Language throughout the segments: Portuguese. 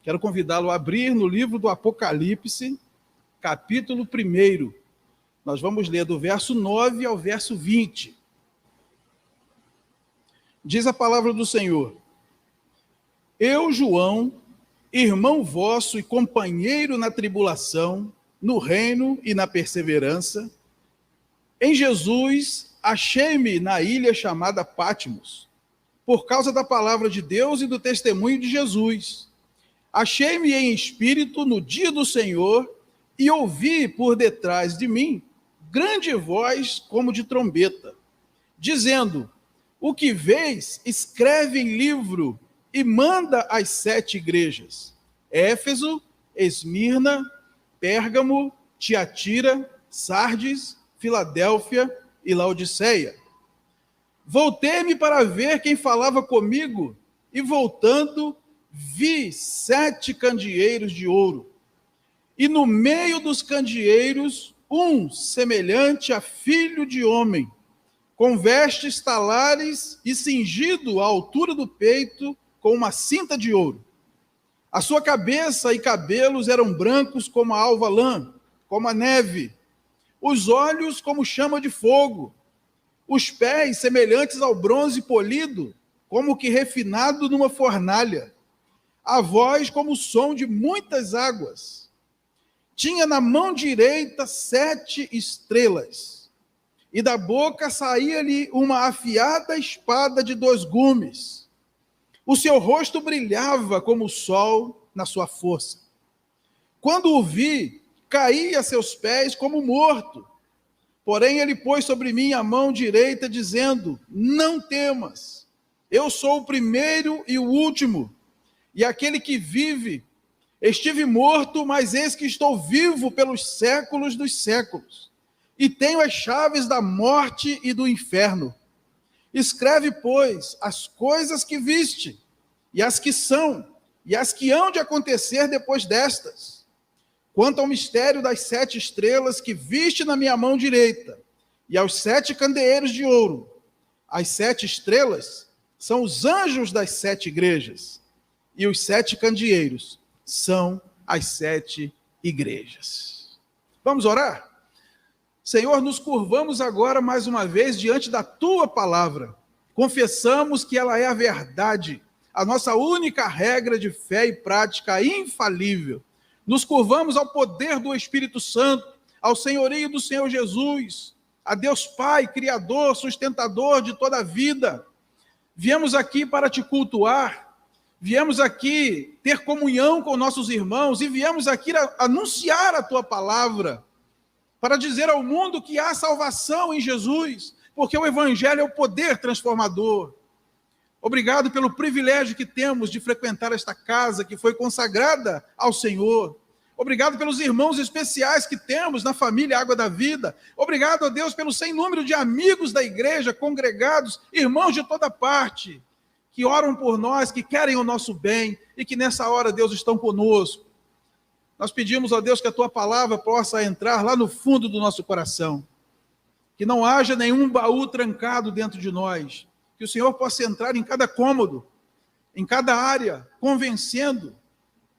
Quero convidá-lo a abrir no livro do Apocalipse, capítulo 1. Nós vamos ler do verso 9 ao verso 20. Diz a palavra do Senhor: Eu, João, irmão vosso e companheiro na tribulação, no reino e na perseverança, em Jesus achei-me na ilha chamada Patmos, por causa da palavra de Deus e do testemunho de Jesus. Achei-me em espírito no dia do Senhor e ouvi por detrás de mim grande voz como de trombeta, dizendo: O que vês, escreve em livro e manda às 7 igrejas: Éfeso, Esmirna, Pérgamo, Tiatira, Sardes, Filadélfia e Laodiceia. Voltei-me para ver quem falava comigo, e voltando, vi 7 candeeiros de ouro, e no meio dos candeeiros, um semelhante a filho de homem, com vestes talares e cingido à altura do peito com uma cinta de ouro. A sua cabeça e cabelos eram brancos como a alva lã, como a neve, os olhos como chama de fogo, os pés semelhantes ao bronze polido, como que refinado numa fornalha, a voz como o som de muitas águas. Tinha na mão direita 7 estrelas, e da boca saía-lhe uma afiada espada de 2 gumes. O seu rosto brilhava como o sol na sua força. Quando o vi, caí a seus pés como morto. Porém, ele pôs sobre mim a mão direita, dizendo: Não temas, eu sou o primeiro e o último, e aquele que vive. Estive morto, mas eis que estou vivo pelos séculos dos séculos, e tenho as chaves da morte e do inferno. Escreve, pois, as coisas que viste, e as que são, e as que hão de acontecer depois destas. Quanto ao mistério das 7 estrelas que viste na minha mão direita, e aos 7 candeeiros de ouro, as 7 estrelas são os anjos das 7 igrejas, e os 7 candeeiros são as 7 igrejas. Vamos orar? Senhor, nos curvamos agora mais uma vez diante da Tua palavra. Confessamos que ela é a verdade, a nossa única regra de fé e prática infalível. Nos curvamos ao poder do Espírito Santo, ao senhorio do Senhor Jesus, a Deus Pai, Criador, sustentador de toda a vida. Viemos aqui para Te cultuar, viemos aqui ter comunhão com nossos irmãos e viemos aqui anunciar a Tua palavra, para dizer ao mundo que há salvação em Jesus, porque o Evangelho é o poder transformador. Obrigado pelo privilégio que temos de frequentar esta casa que foi consagrada ao Senhor. Obrigado pelos irmãos especiais que temos na família Água da Vida. Obrigado, ó Deus, pelo sem número de amigos da igreja, congregados, irmãos de toda parte, que oram por nós, que querem o nosso bem e que nessa hora, Deus, estão conosco. Nós pedimos, ó Deus, que a Tua palavra possa entrar lá no fundo do nosso coração, que não haja nenhum baú trancado dentro de nós, que o Senhor possa entrar em cada cômodo, em cada área, convencendo,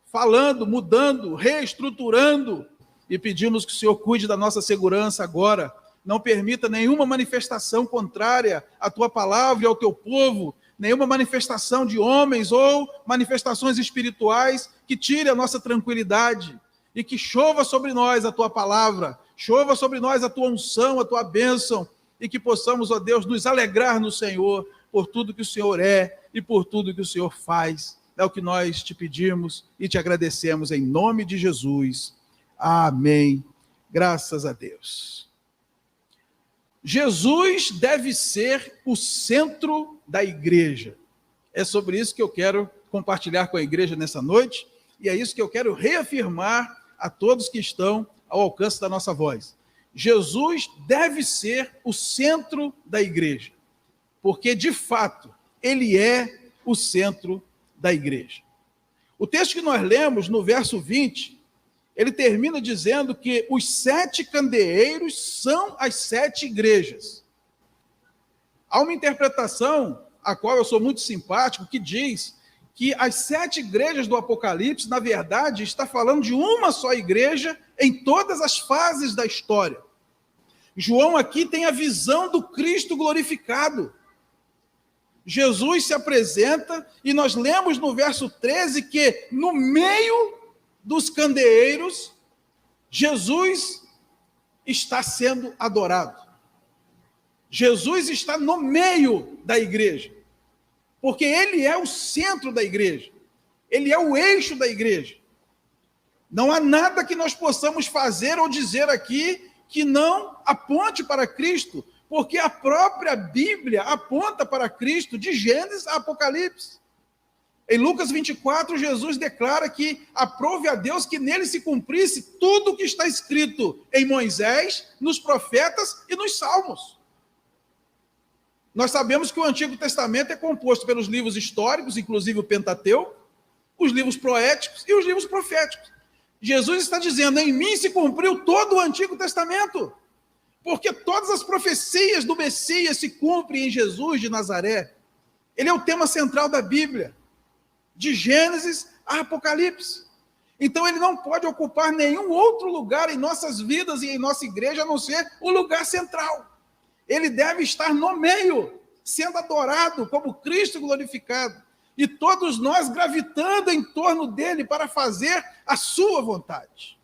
falando, mudando, reestruturando, e pedimos que o Senhor cuide da nossa segurança agora, não permita nenhuma manifestação contrária à Tua palavra e ao Teu povo, nenhuma manifestação de homens ou manifestações espirituais que tire a nossa tranquilidade, e que chova sobre nós a Tua palavra, chova sobre nós a Tua unção, a Tua bênção, e que possamos, ó Deus, nos alegrar no Senhor por tudo que o Senhor é e por tudo que o Senhor faz. É o que nós Te pedimos e Te agradecemos em nome de Jesus. Amém. Graças a Deus. Jesus deve ser o centro da igreja. É sobre isso que eu quero compartilhar com a igreja nessa noite, e é isso que eu quero reafirmar a todos que estão ao alcance da nossa voz. Jesus deve ser o centro da igreja, porque, de fato, Ele é o centro da igreja. O texto que nós lemos, no verso 20, ele termina dizendo que os 7 candeeiros são as 7 igrejas. Há uma interpretação a qual eu sou muito simpático, que diz que as 7 igrejas do Apocalipse, na verdade, está falando de uma só igreja em todas as fases da história. João aqui tem a visão do Cristo glorificado. Jesus se apresenta e nós lemos no verso 13 que no meio dos candeeiros, Jesus está sendo adorado. Jesus está no meio da igreja, porque ele é o centro da igreja, ele é o eixo da igreja. Não há nada que nós possamos fazer ou dizer aqui que não aponte para Cristo, porque a própria Bíblia aponta para Cristo, de Gênesis a Apocalipse. Em Lucas 24, Jesus declara que aprove a Deus que nele se cumprisse tudo o que está escrito em Moisés, nos profetas e nos salmos. Nós sabemos que o Antigo Testamento é composto pelos livros históricos, inclusive o Pentateuco, os livros poéticos e os livros proféticos. Jesus está dizendo, em mim se cumpriu todo o Antigo Testamento, porque todas as profecias do Messias se cumprem em Jesus de Nazaré. Ele é o tema central da Bíblia, de Gênesis a Apocalipse. Então ele não pode ocupar nenhum outro lugar em nossas vidas e em nossa igreja, a não ser o lugar central. Ele deve estar no meio, sendo adorado como Cristo glorificado, e todos nós gravitando em torno dele para fazer a sua vontade.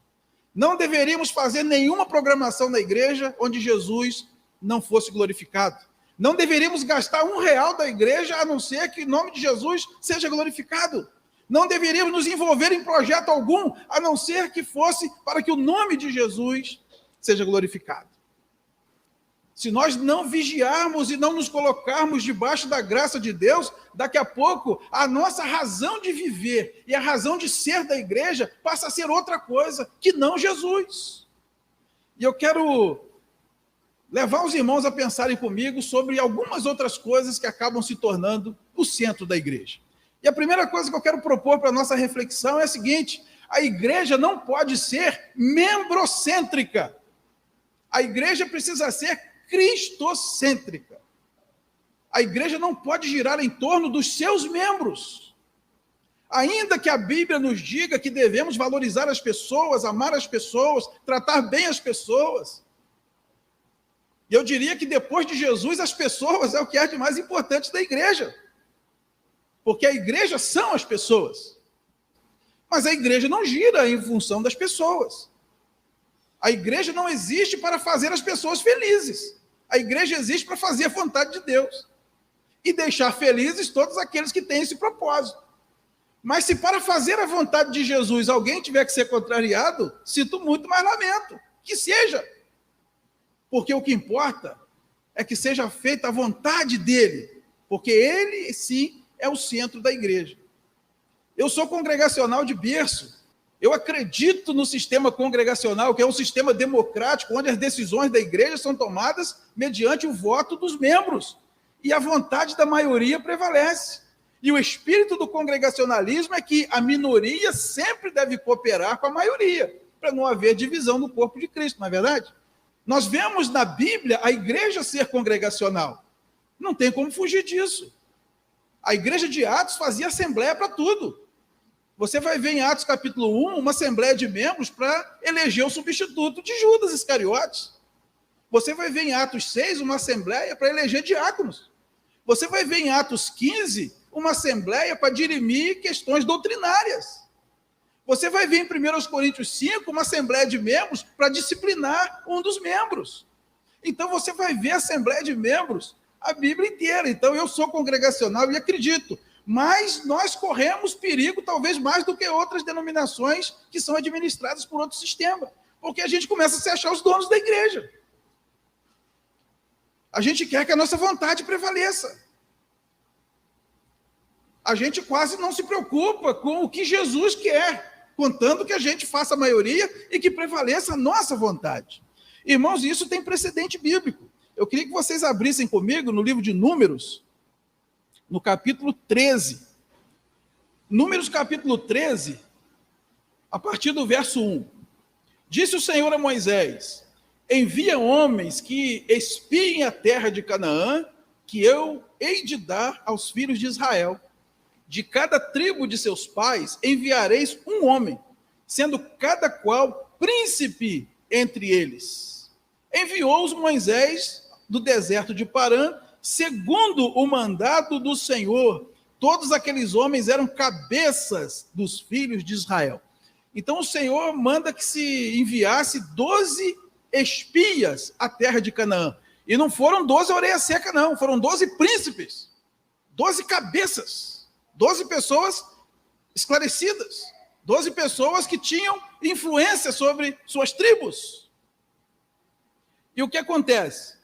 Não deveríamos fazer nenhuma programação na igreja onde Jesus não fosse glorificado. Não deveríamos gastar R$1 da igreja, a não ser que o nome de Jesus seja glorificado. Não deveríamos nos envolver em projeto algum, a não ser que fosse para que o nome de Jesus seja glorificado. Se nós não vigiarmos e não nos colocarmos debaixo da graça de Deus, daqui a pouco a nossa razão de viver e a razão de ser da igreja passa a ser outra coisa que não Jesus. E eu quero levar os irmãos a pensarem comigo sobre algumas outras coisas que acabam se tornando o centro da igreja. E a primeira coisa que eu quero propor para a nossa reflexão é a seguinte: a igreja não pode ser membrocêntrica. A igreja precisa ser cristocêntrica. A igreja não pode girar em torno dos seus membros. Ainda que a Bíblia nos diga que devemos valorizar as pessoas, amar as pessoas, tratar bem as pessoas. E eu diria que depois de Jesus, as pessoas é o que há de mais importante da igreja. Porque a igreja são as pessoas. Mas a igreja não gira em função das pessoas. A igreja não existe para fazer as pessoas felizes. A igreja existe para fazer a vontade de Deus. E deixar felizes todos aqueles que têm esse propósito. Mas se para fazer a vontade de Jesus alguém tiver que ser contrariado, sinto muito, mas lamento. Que seja. Porque o que importa é que seja feita a vontade dele. Porque ele, sim, é o centro da igreja. Eu sou congregacional de berço. Eu acredito no sistema congregacional, que é um sistema democrático, onde as decisões da igreja são tomadas mediante o voto dos membros. E a vontade da maioria prevalece. E o espírito do congregacionalismo é que a minoria sempre deve cooperar com a maioria, para não haver divisão no corpo de Cristo, não é verdade? Nós vemos na Bíblia a igreja ser congregacional. Não tem como fugir disso. A igreja de Atos fazia assembleia para tudo. Você vai ver em Atos capítulo 1, uma assembleia de membros para eleger o substituto de Judas Iscariotes. Você vai ver em Atos 6, uma assembleia para eleger diáconos. Você vai ver em Atos 15, uma assembleia para dirimir questões doutrinárias. Você vai ver em 1 Coríntios 5, uma assembleia de membros para disciplinar um dos membros. Então você vai ver a assembleia de membros a Bíblia inteira. Então eu sou congregacional e acredito. Mas nós corremos perigo, talvez mais do que outras denominações que são administradas por outro sistema. Porque a gente começa a se achar os donos da igreja. A gente quer que a nossa vontade prevaleça. A gente quase não se preocupa com o que Jesus quer, contando que a gente faça a maioria e que prevaleça a nossa vontade. Irmãos, isso tem precedente bíblico. Eu queria que vocês abrissem comigo no livro de Números, no capítulo 13. Números capítulo 13, a partir do verso 1. Disse o Senhor a Moisés: envia homens que espiem a terra de Canaã que eu hei de dar aos filhos de Israel. De cada tribo de seus pais enviareis um homem, sendo cada qual príncipe entre eles. Enviou-os Moisés do deserto de Parã, segundo o mandado do Senhor. Todos aqueles homens eram cabeças dos filhos de Israel. Então o Senhor manda que se enviasse 12 espias à terra de Canaã. E não foram 12 orelhas secas, não. Foram 12 príncipes, 12 cabeças, 12 pessoas esclarecidas, 12 pessoas que tinham influência sobre suas tribos. E o que acontece?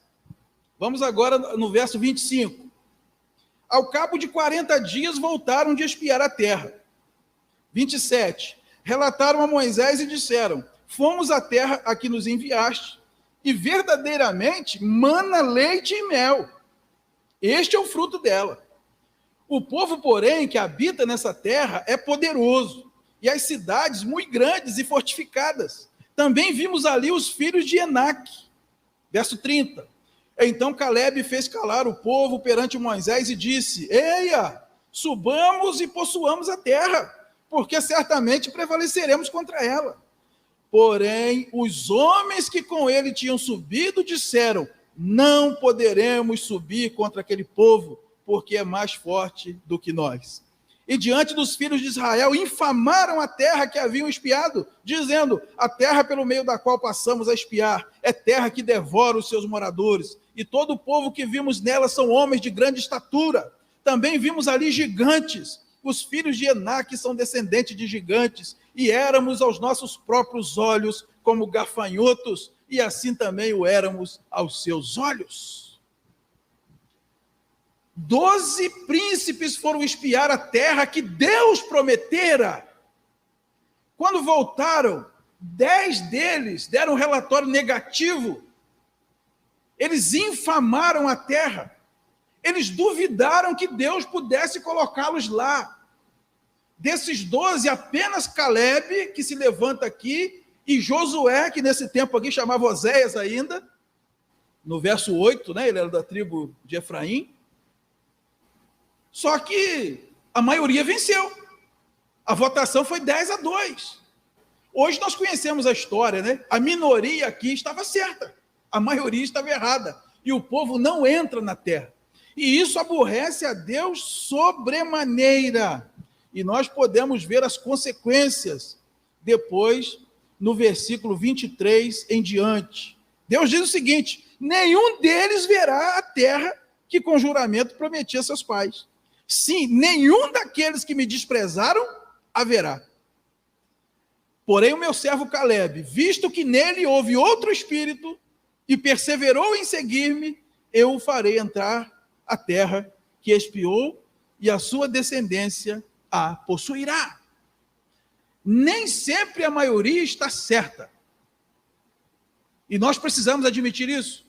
Vamos agora no verso 25. Ao cabo de 40 dias voltaram de espiar a terra. 27. Relataram a Moisés e disseram: fomos à terra a que nos enviaste, e verdadeiramente mana leite e mel. Este é o fruto dela. O povo, porém, que habita nessa terra é poderoso, e as cidades muito grandes e fortificadas. Também vimos ali os filhos de Enaque. Verso 30. Então Calebe fez calar o povo perante Moisés e disse: eia, subamos e possuamos a terra, porque certamente prevaleceremos contra ela. Porém, os homens que com ele tinham subido disseram: não poderemos subir contra aquele povo, porque é mais forte do que nós. E diante dos filhos de Israel infamaram a terra que haviam espiado, dizendo: a terra pelo meio da qual passamos a espiar é terra que devora os seus moradores, e todo o povo que vimos nela são homens de grande estatura. Também vimos ali gigantes. Os filhos de Enaque são descendentes de gigantes, e éramos aos nossos próprios olhos como gafanhotos, e assim também o éramos aos seus olhos. 12 príncipes foram espiar a terra que Deus prometera. Quando voltaram, 10 deles deram um relatório negativo. Eles infamaram a terra. Eles duvidaram que Deus pudesse colocá-los lá. Desses 12, apenas Calebe, que se levanta aqui, e Josué, que nesse tempo aqui chamava Oséias ainda, no verso 8, né, ele era da tribo de Efraim. Só que a maioria venceu. A votação foi 10-2. Hoje nós conhecemos a história, né? A minoria aqui estava certa, a maioria estava errada, e o povo não entra na terra. E isso aborrece a Deus sobremaneira. E nós podemos ver as consequências depois, no versículo 23 em diante. Deus diz o seguinte: nenhum deles verá a terra que com juramento prometi a seus pais. Sim, nenhum daqueles que me desprezaram haverá. Porém, o meu servo Calebe, visto que nele houve outro espírito e perseverou em seguir-me, eu o farei entrar a terra que espiou, e a sua descendência a possuirá. Nem sempre a maioria está certa. E nós precisamos admitir isso.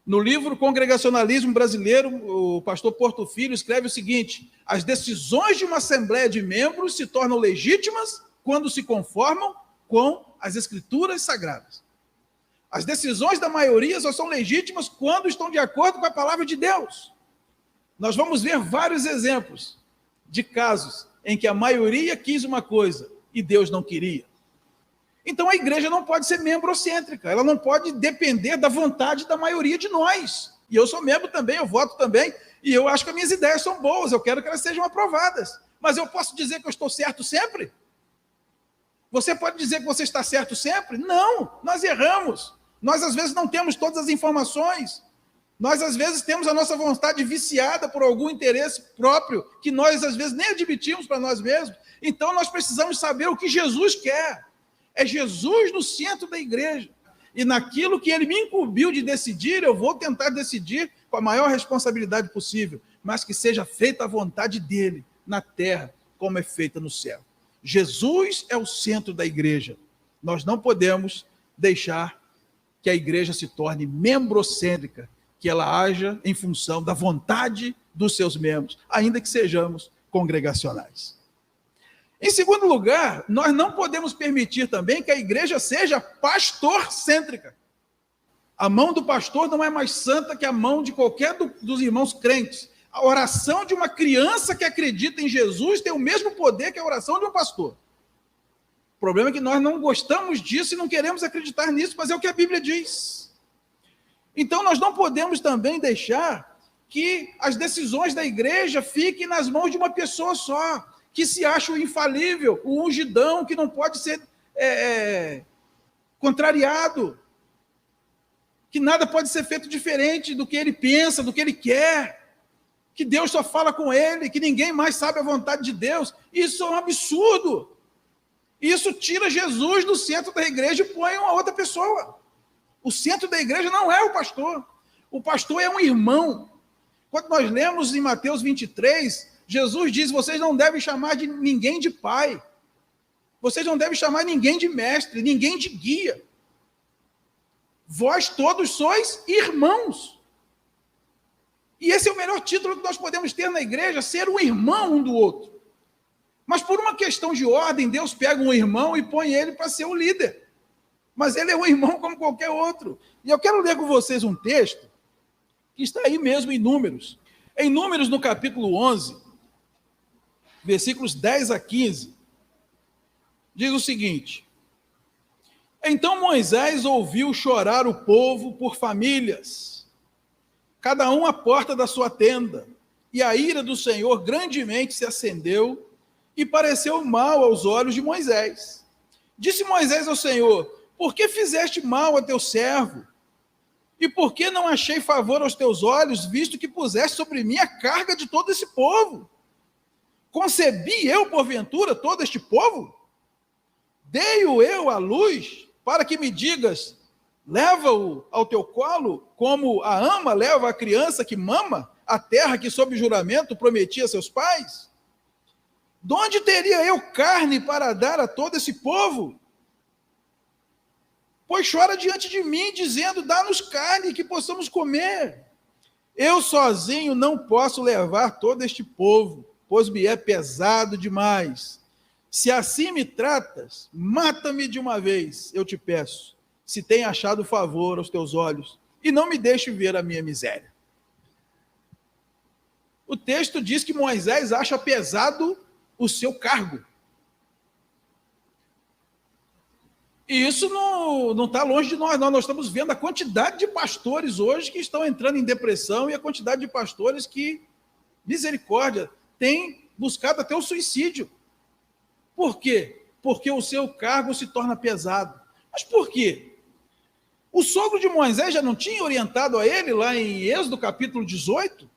No livro Congregacionalismo Brasileiro, o pastor Porto Filho escreve o seguinte: as decisões de uma assembleia de membros se tornam legítimas quando se conformam com as escrituras sagradas. As decisões da maioria só são legítimas quando estão de acordo com a palavra de Deus. Nós vamos ver vários exemplos de casos em que a maioria quis uma coisa e Deus não queria. Então a igreja não pode ser membrocêntrica, ela não pode depender da vontade da maioria de nós. E eu sou membro também, eu voto também, e eu acho que as minhas ideias são boas, eu quero que elas sejam aprovadas. Mas eu posso dizer que eu estou certo sempre? Você pode dizer que você está certo sempre? Não, nós erramos. Nós às vezes não temos todas as informações. Nós, às vezes, temos a nossa vontade viciada por algum interesse próprio, que nós, às vezes, nem admitimos para nós mesmos. Então, nós precisamos saber o que Jesus quer. É Jesus no centro da igreja. E naquilo que ele me incumbiu de decidir, eu vou tentar decidir com a maior responsabilidade possível, mas que seja feita a vontade dele, na terra, como é feita no céu. Jesus é o centro da igreja. Nós não podemos deixar que a igreja se torne membrocêntrica, que ela haja em função da vontade dos seus membros, ainda que sejamos congregacionais. Em segundo lugar, nós não podemos permitir também que a igreja seja pastor-cêntrica. A mão do pastor não é mais santa que a mão de qualquer dos irmãos crentes. A oração de uma criança que acredita em Jesus tem o mesmo poder que a oração de um pastor. O problema é que nós não gostamos disso e não queremos acreditar nisso, mas é o que a Bíblia diz. Então nós não podemos também deixar que as decisões da igreja fiquem nas mãos de uma pessoa só, que se acha o infalível, o ungidão, que não pode ser contrariado, que nada pode ser feito diferente do que ele pensa, do que ele quer, que Deus só fala com ele, que ninguém mais sabe a vontade de Deus. Isso é um absurdo. Isso tira Jesus do centro da igreja e põe uma outra pessoa. O centro da igreja não é o pastor. O pastor é um irmão. Quando nós lemos em Mateus 23, Jesus diz: vocês não devem chamar de ninguém de pai. Vocês não devem chamar ninguém de mestre, ninguém de guia. Vós todos sois irmãos. E esse é o melhor título que nós podemos ter na igreja, ser um irmão um do outro. Mas por uma questão de ordem, Deus pega um irmão e põe ele para ser o líder. Mas ele é um irmão como qualquer outro. E eu quero ler com vocês um texto que está aí mesmo em Números. Em Números, no capítulo 11, versículos 10 a 15, diz o seguinte: então Moisés ouviu chorar o povo por famílias, cada um à porta da sua tenda, e a ira do Senhor grandemente se acendeu e pareceu mal aos olhos de Moisés. Disse Moisés ao Senhor: por que fizeste mal a teu servo? E por que não achei favor aos teus olhos, visto que puseste sobre mim a carga de todo esse povo? Concebi eu, porventura, todo este povo? Dei-o eu à luz, para que me digas: leva-o ao teu colo, como a ama leva a criança que mama, a terra que sob juramento prometia a seus pais? De onde teria eu carne para dar a todo esse povo? Pois chora diante de mim, dizendo: dá-nos carne que possamos comer. Eu sozinho não posso levar todo este povo, pois me é pesado demais. Se assim me tratas, mata-me de uma vez, eu te peço, se tem achado favor aos teus olhos, e não me deixe ver a minha miséria. O texto diz que Moisés acha pesado o seu cargo. E isso não está longe de nós, não. Nós estamos vendo a quantidade de pastores hoje que estão entrando em depressão e a quantidade de pastores que, misericórdia, têm buscado até o suicídio. Por quê? Porque o seu cargo se torna pesado. Mas por quê? O sogro de Moisés já não tinha orientado a ele, lá em Êxodo capítulo 18?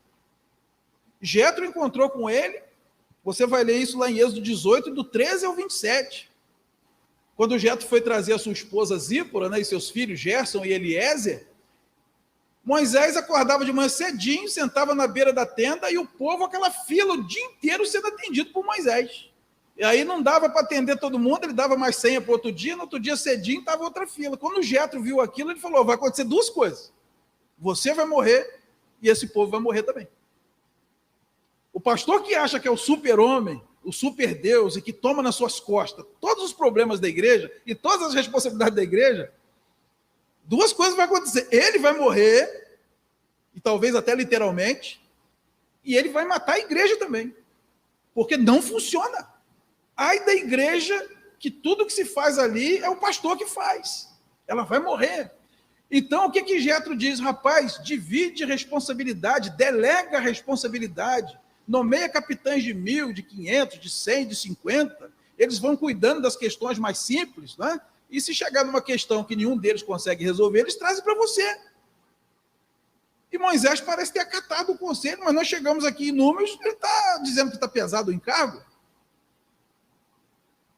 Jetro encontrou com ele. Você vai ler isso lá em Êxodo 18, do 13 ao 27. Quando Jetro foi trazer a sua esposa Zípora, né, e seus filhos Gerson e Eliezer, Moisés acordava de manhã cedinho, sentava na beira da tenda, e o povo, aquela fila, o dia inteiro sendo atendido por Moisés. E aí não dava para atender todo mundo, ele dava mais senha para outro dia, no outro dia cedinho estava outra fila. Quando o Jetro viu aquilo, ele falou: vai acontecer duas coisas. Você vai morrer e esse povo vai morrer também. O pastor que acha que é o super-homem, o super-deus, e que toma nas suas costas todos os problemas da igreja e todas as responsabilidades da igreja, duas coisas vão acontecer. Ele vai morrer, e talvez até literalmente, e ele vai matar a igreja também, porque não funciona. Ai da igreja que tudo que se faz ali é o pastor que faz. Ela vai morrer. Então, o que Jetro diz? Rapaz, divide responsabilidade, delega a responsabilidade, nomeia capitães de 1.000, de 500, de 100, de 50, eles vão cuidando das questões mais simples, né? E se chegar numa questão que nenhum deles consegue resolver, eles trazem para você. E Moisés parece ter acatado o conselho, mas nós chegamos aqui em Números, ele está dizendo que está pesado o encargo.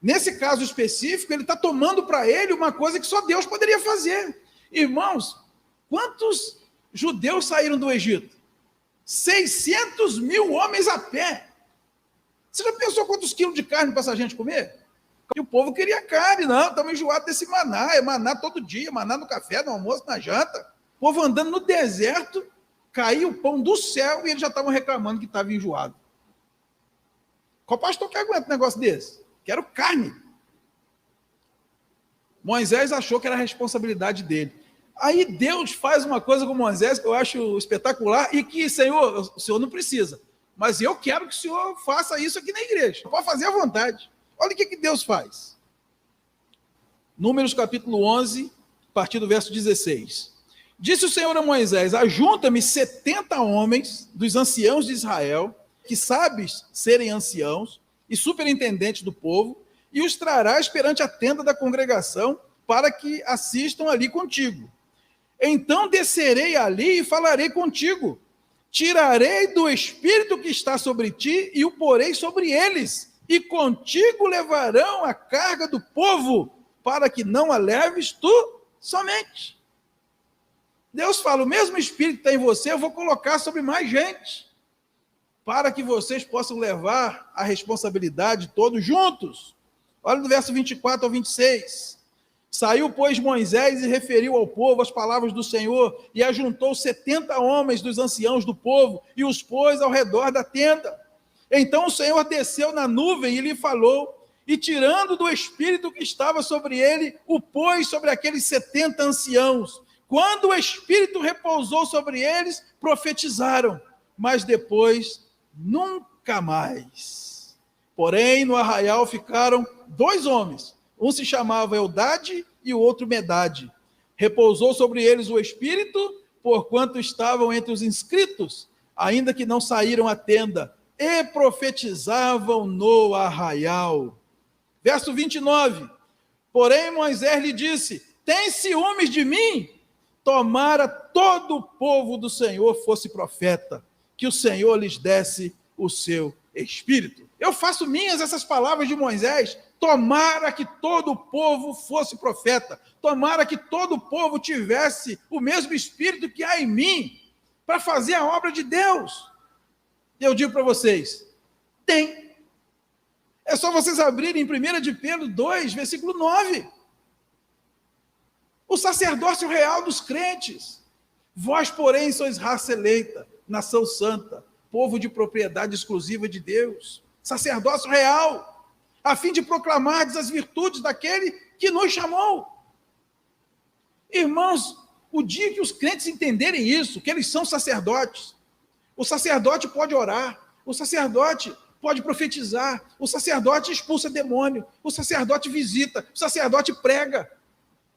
Nesse caso específico, ele está tomando para ele uma coisa que só Deus poderia fazer. Irmãos, quantos judeus saíram do Egito? 600.000 homens a pé. Você já pensou quantos quilos de carne para essa gente comer? E o povo queria carne, não, estamos enjoados desse maná, é maná todo dia, maná no café, no almoço, na janta. O povo andando no deserto, caiu o pão do céu e eles já estavam reclamando que estava enjoado. Qual pastor que aguenta um negócio desse? Quero carne. Moisés achou que era a responsabilidade dele. Aí Deus faz uma coisa com Moisés que eu acho espetacular e que, Senhor, o Senhor não precisa, mas eu quero que o Senhor faça isso aqui na igreja. Pode fazer à vontade. Olha o que Deus faz. Números capítulo 11, a partir do verso 16. Disse o Senhor a Moisés: ajunta-me 70 homens dos anciãos de Israel, que sabes serem anciãos e superintendentes do povo, e os trarás perante a tenda da congregação, para que assistam ali contigo. Então descerei ali e falarei contigo. Tirarei do espírito que está sobre ti e o porei sobre eles, e contigo levarão a carga do povo, para que não a leves tu somente. Deus fala: o mesmo espírito que está em você, eu vou colocar sobre mais gente, para que vocês possam levar a responsabilidade todos juntos. Olha do verso 24 ao 26. Saiu, pois, Moisés e referiu ao povo as palavras do Senhor, e ajuntou 70 homens dos anciãos do povo, e os pôs ao redor da tenda. Então o Senhor desceu na nuvem e lhe falou, e tirando do espírito que estava sobre ele, o pôs sobre aqueles 70 anciãos. Quando o espírito repousou sobre eles, profetizaram, mas depois nunca mais. Porém, no arraial ficaram 2 homens, um se chamava Eldade e o outro Medade. Repousou sobre eles o Espírito, porquanto estavam entre os inscritos, ainda que não saíram à tenda, e profetizavam no arraial. Verso 29. Porém, Moisés lhe disse: tens ciúmes de mim? Tomara todo o povo do Senhor fosse profeta, que o Senhor lhes desse o seu Espírito. Eu faço minhas essas palavras de Moisés. Tomara que todo o povo fosse profeta. Tomara que todo o povo tivesse o mesmo Espírito que há em mim, para fazer a obra de Deus. E eu digo para vocês, tem. É só vocês abrirem em 1 de Pedro 2, versículo 9. O sacerdócio real dos crentes. Vós, porém, sois raça eleita, nação santa, povo de propriedade exclusiva de Deus, sacerdócio real, a fim de proclamar as virtudes daquele que nos chamou. Irmãos, o dia que os crentes entenderem isso, que eles são sacerdotes, o sacerdote pode orar, o sacerdote pode profetizar, o sacerdote expulsa demônio, o sacerdote visita, o sacerdote prega,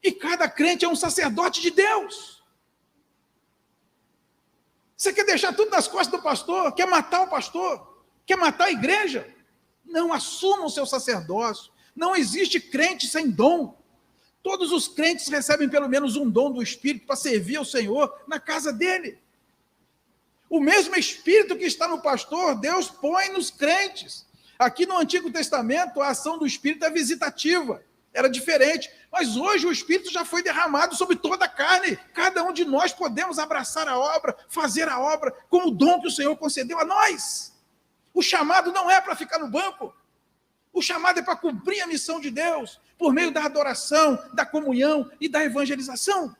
e cada crente é um sacerdote de Deus. Você quer deixar tudo nas costas do pastor? Quer matar o pastor? Quer matar a igreja? Não, assuma o seu sacerdócio. Não existe crente sem dom. Todos os crentes recebem pelo menos um dom do Espírito para servir ao Senhor na casa dele. O mesmo Espírito que está no pastor, Deus põe nos crentes. Aqui no Antigo Testamento, a ação do Espírito é visitativa. Era diferente. Mas hoje o Espírito já foi derramado sobre toda a carne. Cada um de nós podemos abraçar a obra, fazer a obra com o dom que o Senhor concedeu a nós. O chamado não é para ficar no banco. O chamado é para cumprir a missão de Deus, por meio da adoração, da comunhão e da evangelização.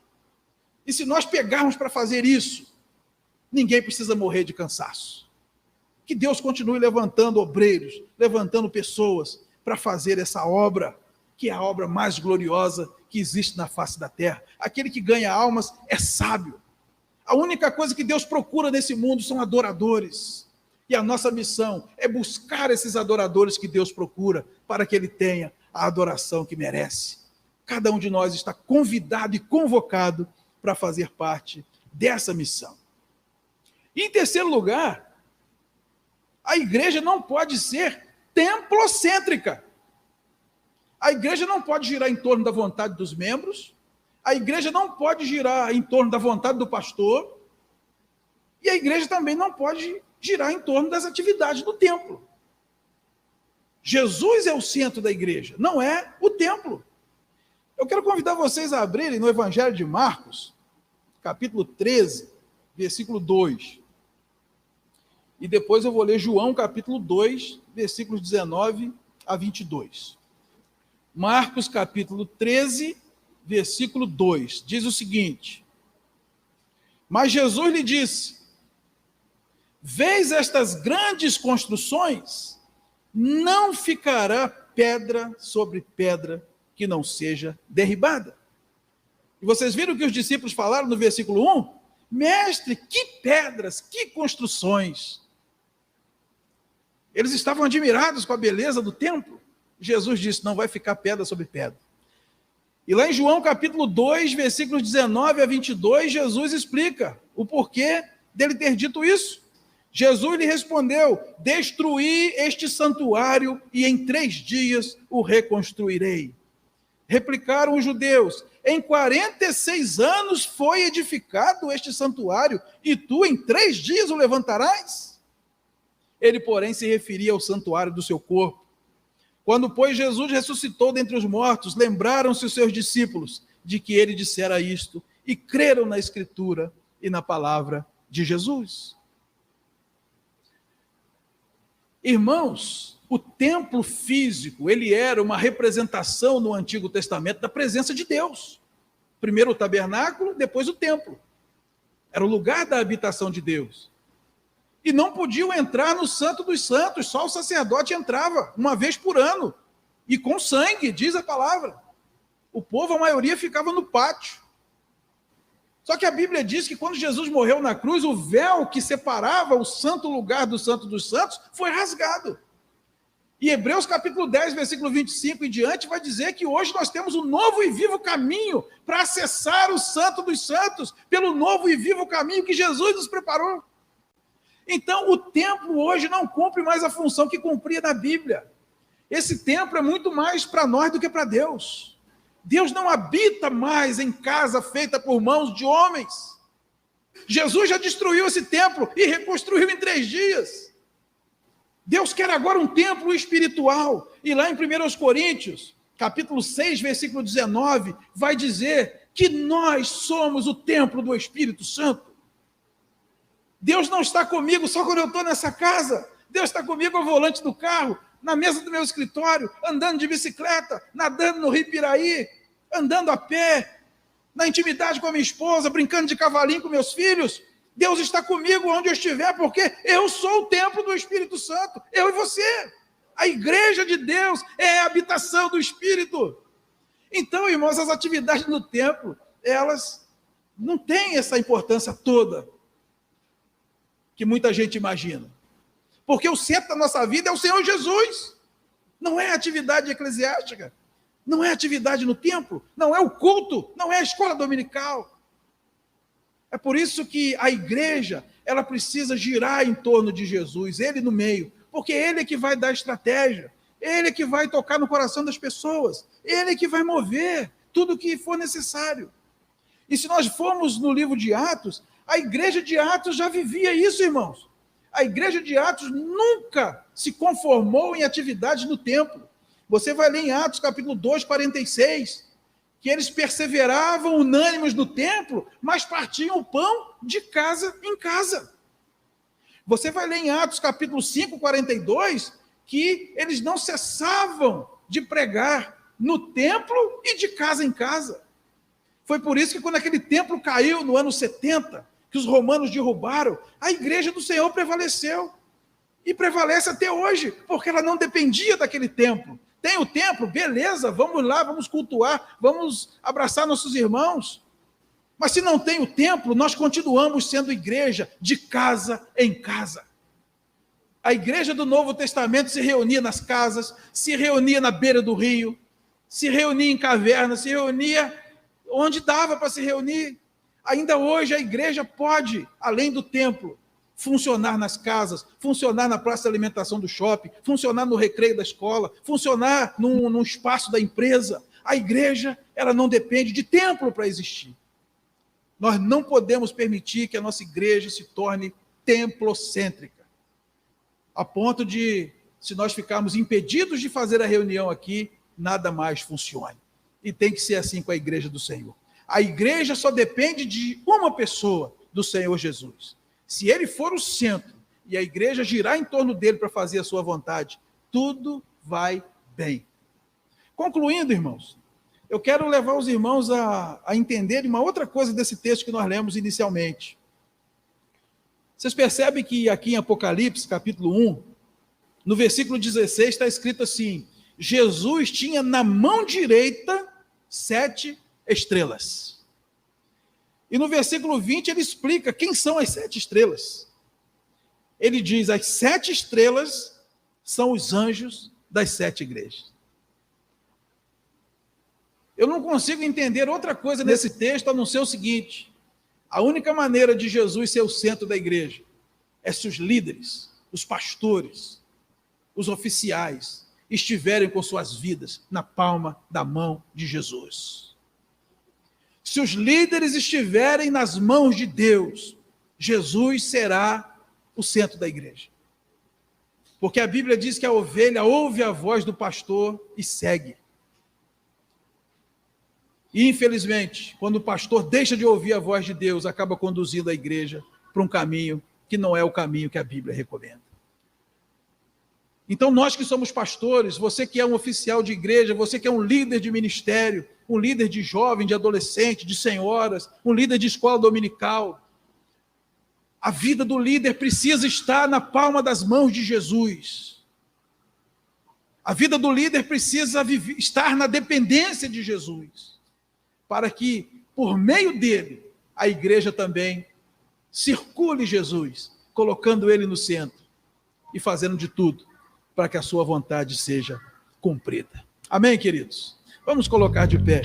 E se nós pegarmos para fazer isso, ninguém precisa morrer de cansaço. Que Deus continue levantando obreiros, levantando pessoas para fazer essa obra, que é a obra mais gloriosa que existe na face da terra. Aquele que ganha almas é sábio. A única coisa que Deus procura nesse mundo são adoradores. E a nossa missão é buscar esses adoradores que Deus procura, para que ele tenha a adoração que merece. Cada um de nós está convidado e convocado para fazer parte dessa missão. E em terceiro lugar, a igreja não pode ser templocêntrica. A igreja não pode girar em torno da vontade dos membros, a igreja não pode girar em torno da vontade do pastor, e a igreja também não pode girar em torno das atividades do templo. Jesus é o centro da igreja, não é o templo. Eu quero convidar vocês a abrirem no Evangelho de Marcos, capítulo 13, versículo 2. E depois eu vou ler João, capítulo 2, versículos 19 a 22. Marcos, capítulo 13, versículo 2. Diz o seguinte: mas Jesus lhe disse: vês estas grandes construções? Não ficará pedra sobre pedra que não seja derribada. E vocês viram o que os discípulos falaram no versículo 1? Mestre, que pedras, que construções. Eles estavam admirados com a beleza do templo. Jesus disse, não vai ficar pedra sobre pedra. E lá em João capítulo 2, versículos 19 a 22, Jesus explica o porquê dele ter dito isso. Jesus lhe respondeu, destruí este santuário e em 3 dias o reconstruirei. Replicaram os judeus, em 46 anos foi edificado este santuário e tu em 3 dias o levantarás? Ele, porém, se referia ao santuário do seu corpo. Quando, pois, Jesus ressuscitou dentre os mortos, lembraram-se os seus discípulos de que ele dissera isto e creram na Escritura e na palavra de Jesus. Irmãos, o templo físico, ele era uma representação no Antigo Testamento da presença de Deus. Primeiro o tabernáculo, depois o templo. Era o lugar da habitação de Deus. E não podiam entrar no Santo dos Santos, só o sacerdote entrava uma vez por ano. E com sangue, diz a palavra. O povo, a maioria, ficava no pátio. Só que a Bíblia diz que quando Jesus morreu na cruz, o véu que separava o santo lugar do Santo dos Santos foi rasgado. E Hebreus capítulo 10, versículo 25 em diante, vai dizer que hoje nós temos um novo e vivo caminho para acessar o Santo dos Santos, pelo novo e vivo caminho que Jesus nos preparou. Então, o templo hoje não cumpre mais a função que cumpria na Bíblia. Esse templo é muito mais para nós do que para Deus. Deus não habita mais em casa feita por mãos de homens. Jesus já destruiu esse templo e reconstruiu em 3 dias. Deus quer agora um templo espiritual. E lá em 1 Coríntios, capítulo 6, versículo 19, vai dizer que nós somos o templo do Espírito Santo. Deus não está comigo só quando eu estou nessa casa. Deus está comigo ao volante do carro, na mesa do meu escritório, andando de bicicleta, nadando no Rio Piraí, andando a pé, na intimidade com a minha esposa, brincando de cavalinho com meus filhos. Deus está comigo onde eu estiver, porque eu sou o templo do Espírito Santo, eu e você. A igreja de Deus é a habitação do Espírito. Então, irmãos, as atividades no templo, elas não têm essa importância toda que muita gente imagina. Porque o centro da nossa vida é o Senhor Jesus. Não é atividade eclesiástica, não é atividade no templo, não é o culto, não é a escola dominical. É por isso que a igreja, ela precisa girar em torno de Jesus, ele no meio, porque ele é que vai dar estratégia, ele é que vai tocar no coração das pessoas, ele é que vai mover tudo o que for necessário. E se nós formos no livro de Atos, a igreja de Atos já vivia isso, irmãos. A igreja de Atos nunca se conformou em atividades no templo. Você vai ler em Atos capítulo 2, 46, que eles perseveravam unânimes no templo, mas partiam o pão de casa em casa. Você vai ler em Atos capítulo 5, 42, que eles não cessavam de pregar no templo e de casa em casa. Foi por isso que quando aquele templo caiu no ano 70, que os romanos derrubaram, a igreja do Senhor prevaleceu. E prevalece até hoje, porque ela não dependia daquele templo. Tem o templo, beleza, vamos lá, vamos cultuar, vamos abraçar nossos irmãos. Mas se não tem o templo, nós continuamos sendo igreja de casa em casa. A igreja do Novo Testamento se reunia nas casas, se reunia na beira do rio, se reunia em cavernas, se reunia onde dava para se reunir. Ainda hoje a igreja pode, além do templo, funcionar nas casas, funcionar na praça de alimentação do shopping, funcionar no recreio da escola, funcionar num espaço da empresa. A igreja, ela não depende de templo para existir. Nós não podemos permitir que a nossa igreja se torne templocêntrica, a ponto de, se nós ficarmos impedidos de fazer a reunião aqui, nada mais funcione. E tem que ser assim com a igreja do Senhor. A igreja só depende de uma pessoa, do Senhor Jesus. Se ele for o centro e a igreja girar em torno dele para fazer a sua vontade, tudo vai bem. Concluindo, irmãos, eu quero levar os irmãos a entenderem uma outra coisa desse texto que nós lemos inicialmente. Vocês percebem que aqui em Apocalipse, capítulo 1, no versículo 16, está escrito assim: Jesus tinha na mão direita 7 estrelas. E no versículo 20 ele explica quem são as 7 estrelas. Ele diz: as 7 estrelas são os anjos das 7 igrejas. Eu não consigo entender outra coisa nesse texto a não ser o seguinte: a única maneira de Jesus ser o centro da igreja é se os líderes, os pastores, os oficiais estiverem com suas vidas na palma da mão de Jesus. Se os líderes estiverem nas mãos de Deus, Jesus será o centro da igreja. Porque a Bíblia diz que a ovelha ouve a voz do pastor e segue. E, infelizmente, quando o pastor deixa de ouvir a voz de Deus, acaba conduzindo a igreja para um caminho que não é o caminho que a Bíblia recomenda. Então, nós que somos pastores, você que é um oficial de igreja, você que é um líder de ministério, um líder de jovem, de adolescente, de senhoras, um líder de escola dominical, a vida do líder precisa estar na palma das mãos de Jesus. A vida do líder precisa estar na dependência de Jesus, para que, por meio dele, a igreja também circule Jesus, colocando ele no centro e fazendo de tudo para que a sua vontade seja cumprida. Amém, queridos? Vamos colocar de pé.